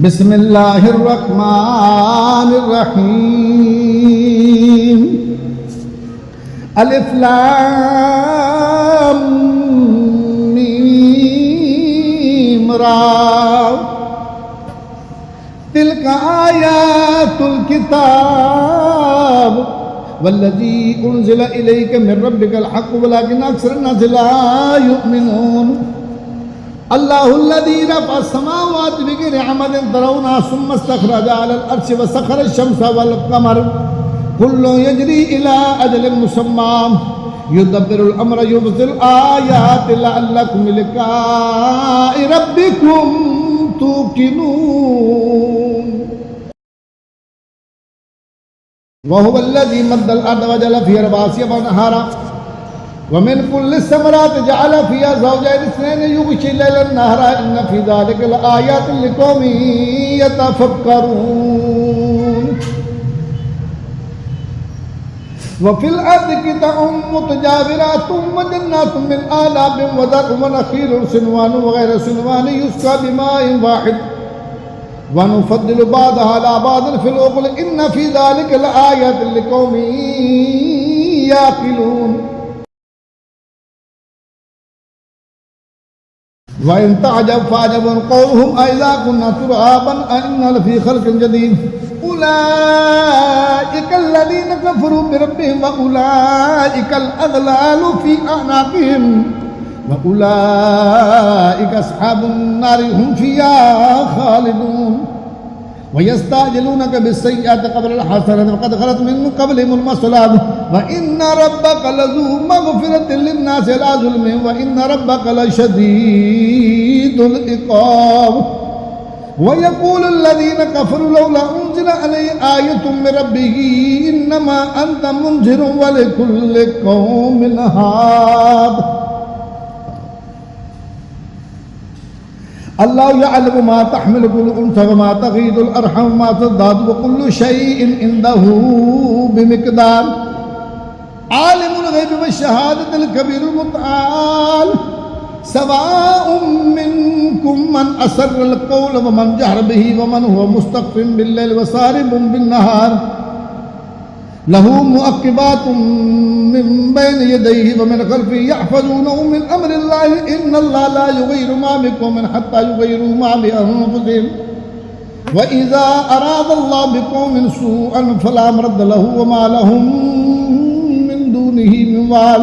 बिस्मिल्लाहिर्रहमानिर्रहीम। अलिफ लाम मीम रा। तिलका आयातुल किताब वल्लज़ी उन्ज़िला इलैका मिन रब्बिकल हक़्क़ु वलाकिन्न अक्सरन-नासि ला युमिनून। अल्लाहुल्लज़ी रफ़अ अस्समावाति बिग़ैरि अमदिन तरौनहा सुम्मा इस्तख़रजा अलल अर्शि व सख़्ख़रा अश-शम्सा वल क़मर कुल्लुन यजरी इला अजलिन मुसम्मा युदब्बिरुल अम्रा युफ़स्सिलु आयाति लअल्लकुम बिलिक़ाइ रब्बिकुम तूक़िनून। वहुवल्लज़ी मद्दल अर्ज़ व जअल फ़ीहा रवासिय व अनहारा वमिन कुल्लि समराति जअल फ़ीहा ज़ौजैनि इस्नैनि युग़शिल लैला अन्नहारा इन्न फ़ी ज़ालिका लआयातिन लिक़ौमिन यतफ़क्करून। वफ़िल अर्ज़ि क़ितअउन मुतजाविरातुन व जन्नातुन मिन अअनाबिन व ज़रअुन व नख़ीलुन सिनवानुन व ग़ैरु सिनवानिन युस्क़ा बिमाइन वाहिद व नुफ़द्दिलु बअदहा अला बअदिन फ़िल उक़ूल इन्न फ़ी ज़ालिका लआयातिन लिक़ौमिन याक़िलून। वइन तअजब फ़अजबुन क़ौलुहुम अइज़ा कुन्ना तुराबन अइन्ना लफ़ी ख़ल्क़िन जदीद उलाइकल लज़ीना कफ़रू बिरब्बिहिम व उलाइकल अग़लालु फ़ी अअनाक़िहिम व उलाइका अस्हाबुन नारि हुम फ़ीहा ख़ालिदून। वयस्ताजिलूनका बिस्सय्यिअति क़ब्लल हसनति फ़क़द ख़लत मिन क़ब्लिहिमुल मसलात व इन्न रब्बका लज़ू मग़फ़िरतिन लिन्नासि अला ज़ुल्मिहिम व इन्न रब्बका लशदीदुल इक़ाब। वयक़ूलु ल्लज़ीना कफ़रू लौला उन्ज़िला अलैहि आयतुम मिन रब्बिही इन्नमा अंत मुन्ज़िरुन व लिकुल्लि क़ौमिन हाद। अल्लाहु यअलमु मा तहमिलु कुल्लु उन्सा व मा तग़ीदुल अर्हम व मा तज़दादु व कुल्लु शैइन इंदहु बिमिक़दार। आलिमुल ग़ैबि व शहादतिल कबीरुल मुतआल। सवाउम मिनकुम मन असर्रल क़ौल व मन जहर बिही व मन हुवा मुस्तख़फ़िन बिल्लैलि व सारिबुन बिन्नहार। लहू मुअक़्क़िबातुम मिन बैनि यदैहि व मिन ख़ल्फ़िही यहफ़ज़ूनहु मिन अम्रिल्लाहि इन्नल्लाहा ला युग़य्यिरु मा बिक़ौमिन हत्ता युग़य्यिरू मा बिअन्फ़ुसिहिम व इज़ा अरादल्लाहु बिक़ौमिन सूअन फ़ला मरद्द लहु व मा लहुम मिन दूनिही मिन वाल।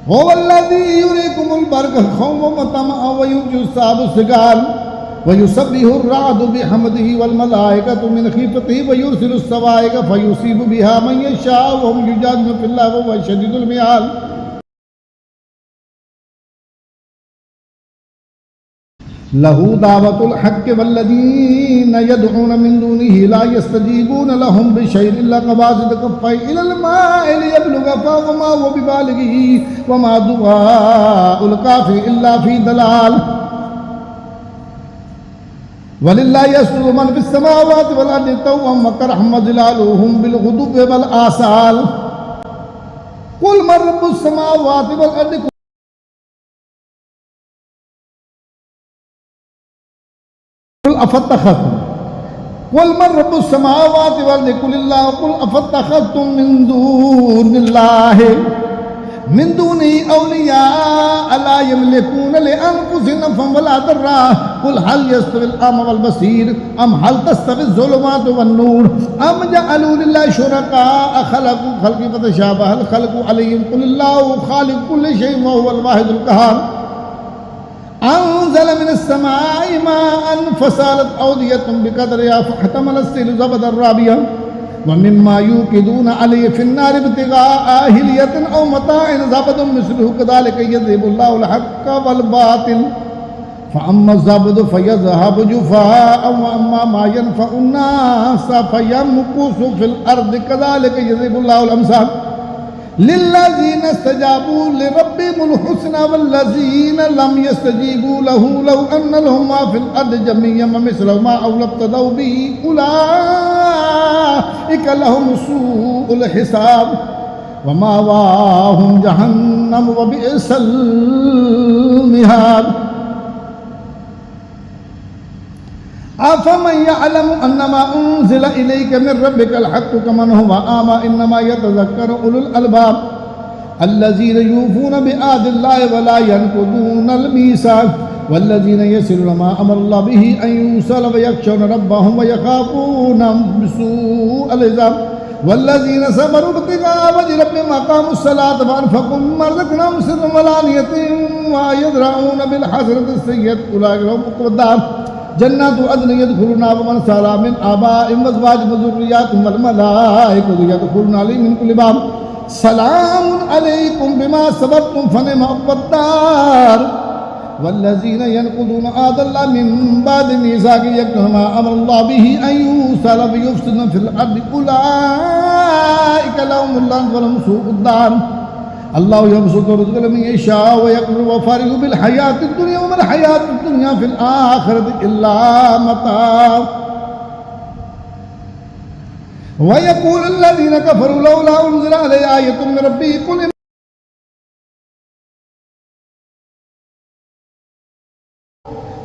हुवल्लज़ी युरीकुमुल बर्क़ा ख़ौफ़न व तमअन व युग़्शियु सहाबा सिगार व युसब्बिहुर रअदु बिहम्दिही वल मलाइकतु मिन ख़ीफ़तिही व युरसिलुस सवाइक़ फ़युसीबु बिहा मन यशाअ व हुम युजादिलून फ़िल्लाहि व हुवा शदीदुल मिआल। लहू दावतुल हक़्क़ि वल्लज़ीना यदऊन मिन दूनिही ला यस्तजीबून लहुम बिशैइन इल्ला कबासित कफ़्फ़ैहि इलल मा'i लियब्लुगा फ़ाव मा हुवा बिबालिग़िही व मा दुआउल काफ़िरि इल्ला फ़ी दलाल। वलिल्लाहि यस्जुदु मन फ़िस समावाति वल अर्दि तौअन व करहन व ज़िलालुहुम बिल गुदुव्वि वल आसाल। कुल मन रब्बुस समावाति वल अर्दि कुल अफ़त्तख़ज़्तुम कुल मन रब्बुस समावाति वल अर्दि कुलिल्लाहु कुल अफ़त्तख़ज़्तुम मिन दूनिही औलिया ला यमलिकून लिअन्फुसिहिम नफ़अन वला दर्रा कुल हल यस्तविल अ'मा वल बसीर अम हल तस्तविज़ ज़ुलुमातु वन नूर अम जअलू लिल्लाहि शुरकाअ ख़लक़ू ख़ल्क़ी फ़तशाबहल ख़ल्क़ु अलैहिम कुलिल्लाहु ख़ालिक़ु कुल्लि शैइन व हुवल वाहिदुल क़हार। अंज़ल मिनस समाई माअन फ़सालत अवदियतुन बिक़दरिहा फ़हतमलस सैलु ज़बदर राबिया व मिम्मा यूक़िदून अलैहि फ़िन्नारि इब्तिग़ाअ हिलियतिन औ मताइन ज़बदुन मिस्लुहु कज़ालिका यज़रिबुल्लाहुल हक़्क़ वल बातिल फ़अम्मा ज़बदु फ़यज़हबु जुफ़ाअन व अम्मा मा यनफ़अुन नास फ़यमकुसु फ़िल अर्दि कज़ालिका यज़रिबुल्लाहुल अमसाल। लिल्लज़ीना इस्तजाबू लिरब्बिहिमुल हुस्ना वल्लज़ीना लम यस्तजीबू लहू लौ अन्न लहुम मा फ़िल अर्दि जमीअन व मिस्लहु मअहु लब्तदऊ बिही उलाइका लहुम सूउल हिसाब व मावाहुम जहन्नम व बि'सल मिहाद। أفمن يعلم أنما أنزل إليك من ربك الحق كمن هو أعمى إنما يتذكر أولو الألباب الذين يوفون بعهد الله ولا ينقضون الميثاق والذين يصلون ما أمر الله به أن يوصل ويخشون ربهم ويخافون سوء الحساب والذين صبروا ابتغاء وجه ربهم أقاموا الصلاة وأنفقوا مما رزقناهم سرا وعلانية ويدرؤون بالحسنة السيئة أولئك لهم عقبى الدار جنات عدن يدخلونها ومن صلح من آبائهم وأزواجهم وذرياتهم والملائكة يدخلون عليهم من كل باب سلام عليكم بما صبرتم فنعم عقبى الدار والذين ينقضون عهد الله من بعد ميثاقه يكتمون ما أمر الله به أن يوصل ويفسدون في الأرض أولئك لهم اللعنة ولهم سوء الدار الله يبسط الرزق لمن يشاء ويقدر وفارغ بالحياة الدنيا وما الحياة الدنيا في الآخرة إلا متاع ويقول الذين كفروا لولا أنزل عليه آية من ربه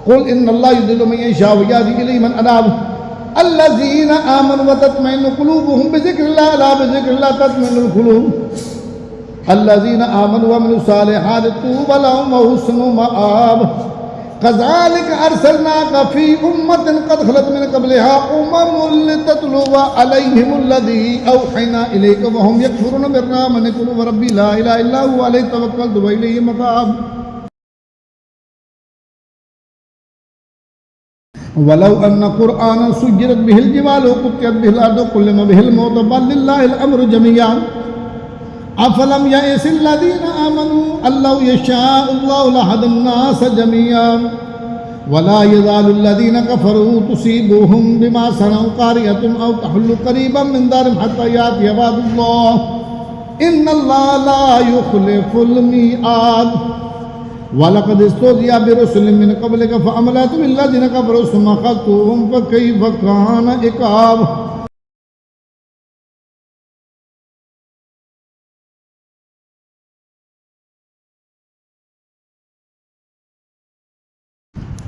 قل إن الله يضل من يشاء ويهدي إليه من أناب الذين آمنوا وتطمئن قلوبهم بذكر الله لا بذكر الله تطمئن القلوب الذين آمنوا وعملوا الصالحات طوبى لهم وحسن مآب كذلك أرسلناك في أمة قد خلت من قبلها لتتلو عليهم الذي أوحينا إليك وهم يكفرون بالرحمن قل ربي لا إله إلا هو عليه توكلت وإليه متاب ولو أن قرآنا سجرت به الجبال وقطعت به الأرض وكلم به الموت بل لله الأمر جميعا أفلم يئس الذين آمنوا أن لو يشاء الله لهدى الناس جميعا ولا يزال الذين كفروا تصيبهم بما صنعوا قارئة أو تحل قريبا من دارهم حتى يأتي وعد الله إن الله لا يخلف الميعاد ولقد استهزئ برسل من قبلك فأمليت بالذين كفروا ثم أخذتهم فكيف كان عقاب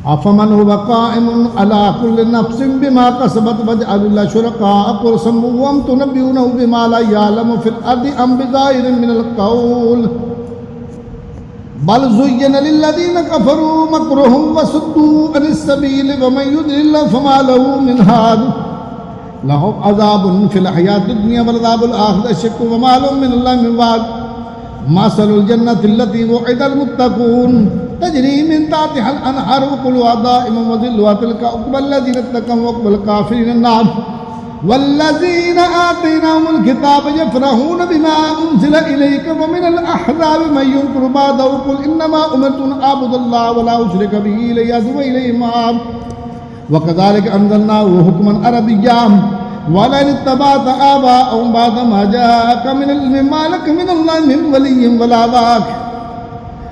أفمن هو قائم على كل نفس بما كسبت وجعل الله شركاء قل سموهم تنبئونه بما لا يعلم في الأرض أم بظاهر من القول بل زين للذين كفروا مكرهم وصدوا عن السبيل ومن يضلل الله فما له من هاد لهم عذاب في الحياة الدنيا والعذاب الآخرة أشق وما لهم من الله من بعد مثل الجنة التي وعد المتقون تجري من تحتها الأنهار وكلها دائما وظلها تلك عقبى الذين اتقوا وعقبى الكافرين النار والذين آتيناهم الكتاب يفرحون بما أنزل إليك ومن الأحزاب من ينكر بعده قل إنما أمرت أن أعبد الله ولا أشرك به إليه مآب وكذلك أنزلناه حكما عربيا ولئن اتبعت آباءهم بعد ما جاءك من العلم ما لك من الله من ولي ولا واق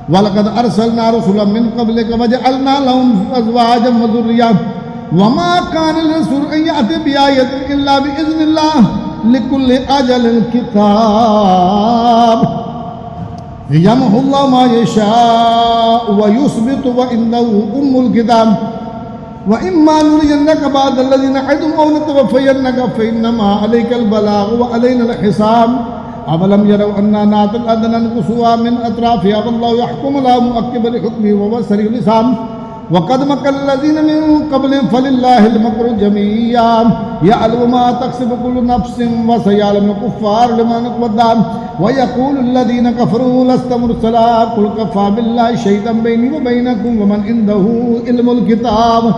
ولقد أرسلنا رسلا من قبلك وجعلنا لهم أزواجا وذرية وما كان للرسول أن يأتي بآية إلا بإذن الله لكل أجل كتاب يمحو الله ما يشاء ويثبت وعنده أم الكتاب وإما نرينك بعض الذين نعدهم أو نتوفينك فإنما عليك البلاغ وعلينا الحساب أولم يروا أننا نأتي الأرض ننقصها من أطرافها والله يحكم لا مؤكب لحكمه وهو سريع الحساب وقد مكر الذين من قبلهم فلله المكر جميعا يعلم ما تكسب كل نفس وسيعلم الكفار لمن عقبى الدار ويقول الذين كفروا لست مرسلا قل كفى بالله شهيدا بيني وبينكم ومن عنده علم الكتاب